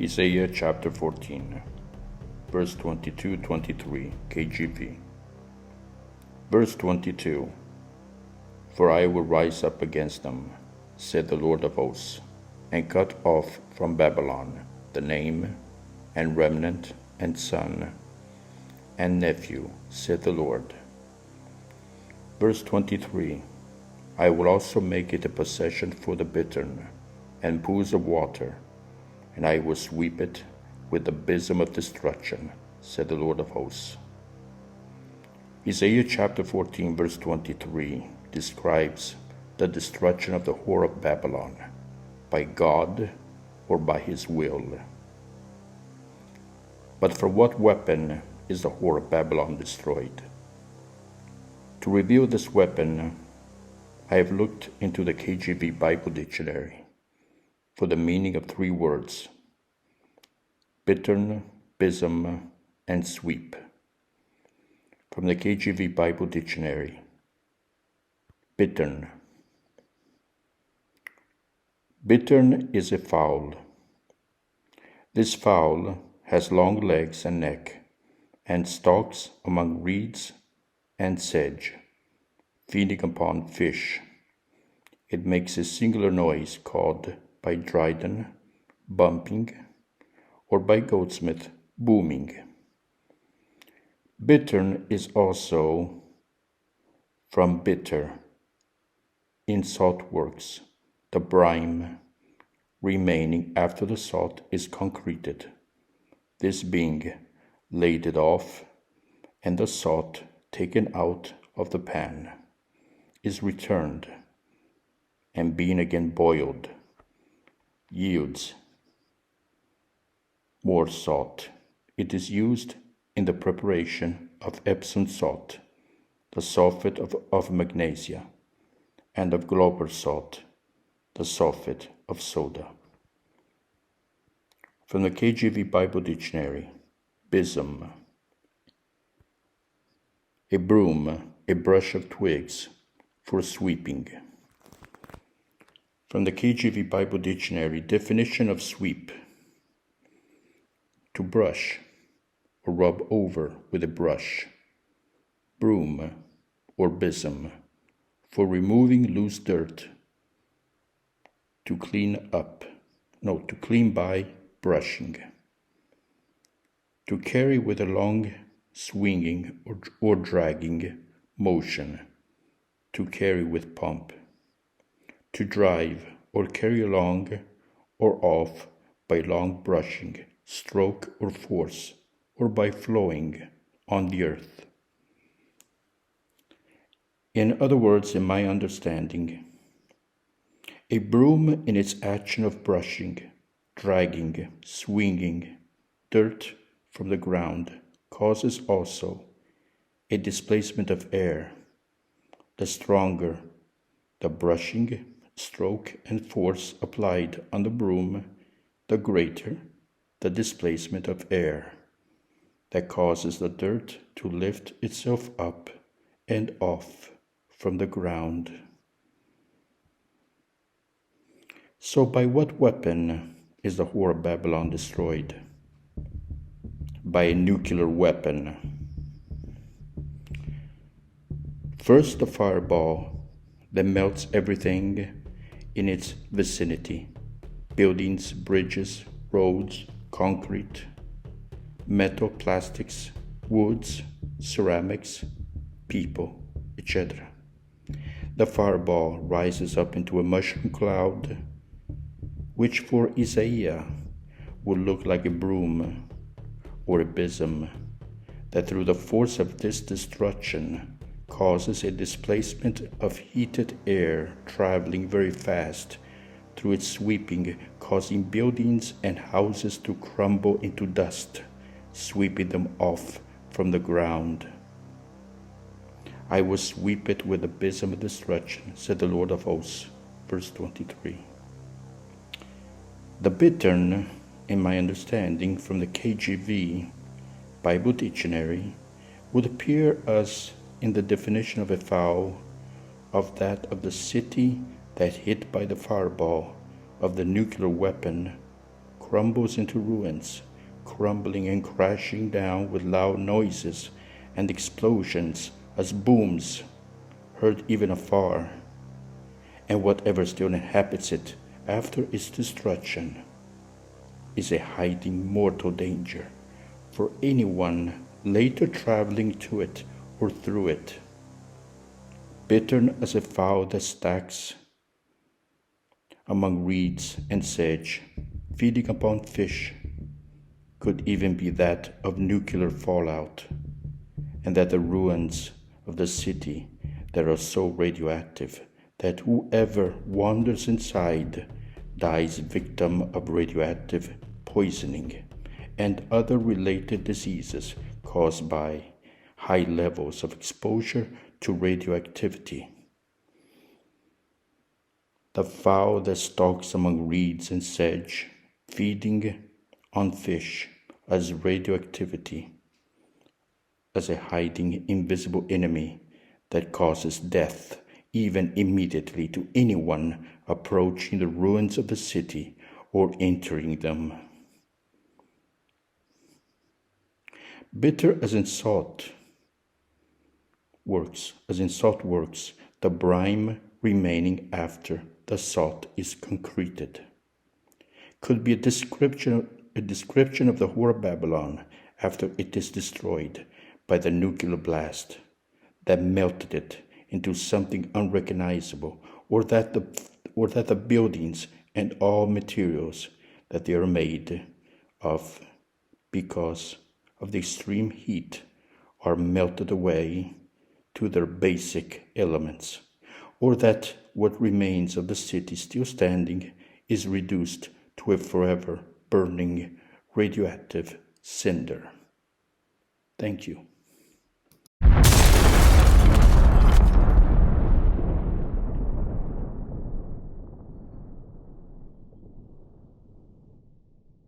Isaiah chapter 14, verse 22-23, KJV. Verse 22, For I will rise up against them, said the Lord of hosts, and cut off from Babylon the name, and remnant, and son, and nephew, said the Lord. Verse 23, I will also make it a possession for the bittern, and pools of water, and I will sweep it with the besom of destruction, said the Lord of hosts. Isaiah chapter 14 verse 23 describes the destruction of the whore of Babylon by God or by his will. But for what weapon is the whore of Babylon destroyed? To reveal this weapon, I have looked into the KJV Bible Dictionary for the meaning of three words: bittern, besom, and sweep. From the KJV Bible Dictionary. Bittern. Bittern is a fowl. This fowl has long legs and neck, and stalks among reeds and sedge, feeding upon fish. It makes a singular noise called by Dryden bumping, or by Goldsmith booming. Bittern is also from bitter, in salt works, the brine remaining after the salt is concreted, this being ladled off, and the salt taken out of the pan, is returned, and being again boiled, yields more salt. It is used in the preparation of Epsom salt, the sulfate of magnesia, and of Glauber salt, the sulfate of soda. From the KJV Bible Dictionary, besom. A broom, a brush of twigs for sweeping. From the KJV Bible Dictionary, definition of sweep: to brush or rub over with a brush. Broom or besom, for removing loose dirt, to clean by brushing. To carry with a long swinging or dragging motion, to carry with pomp. To drive or carry along or off by long brushing, stroke or force, or by flowing on the earth. In other words, in my understanding, a broom in its action of brushing, dragging, swinging dirt from the ground causes also a displacement of air. The stronger the brushing, stroke, and force applied on the broom, the greater the displacement of air that causes the dirt to lift itself up and off from the ground. So by what weapon is the whore of Babylon destroyed? By a nuclear weapon. First, the fireball that melts everything in its vicinity: buildings, bridges, roads, concrete, metal, plastics, woods, ceramics, people, etc. The fireball rises up into a mushroom cloud, which for Isaiah would look like a broom or a besom, that through the force of this destruction causes a displacement of heated air traveling very fast through its sweeping, causing buildings and houses to crumble into dust, sweeping them off from the ground. I will sweep it with the besom of destruction, said the Lord of hosts. Verse 23. The bittern, in my understanding from the KJV Bible Dictionary, would appear as in the definition of a fowl of that of the city that hit by the fireball of the nuclear weapon crumbles into ruins, crumbling and crashing down with loud noises and explosions as booms heard even afar, and whatever still inhabits it after its destruction is a hiding mortal danger for anyone later traveling to it or through it. Bitter as a fowl that stacks among reeds and sedge, feeding upon fish, could even be that of nuclear fallout, and that the ruins of the city that are so radioactive that whoever wanders inside dies victim of radioactive poisoning and other related diseases caused by high levels of exposure to radioactivity. The fowl that stalks among reeds and sedge, feeding on fish as radioactivity, as a hiding invisible enemy that causes death even immediately to anyone approaching the ruins of the city or entering them. Bitter as in salt works, the brine remaining after the salt is concreted. Could be a description of the whore of Babylon after it is destroyed by the nuclear blast that melted it into something unrecognizable, or that the buildings and all materials that they are made of because of the extreme heat are melted away to their basic elements, or that what remains of the city still standing is reduced to a forever burning radioactive cinder. Thank you.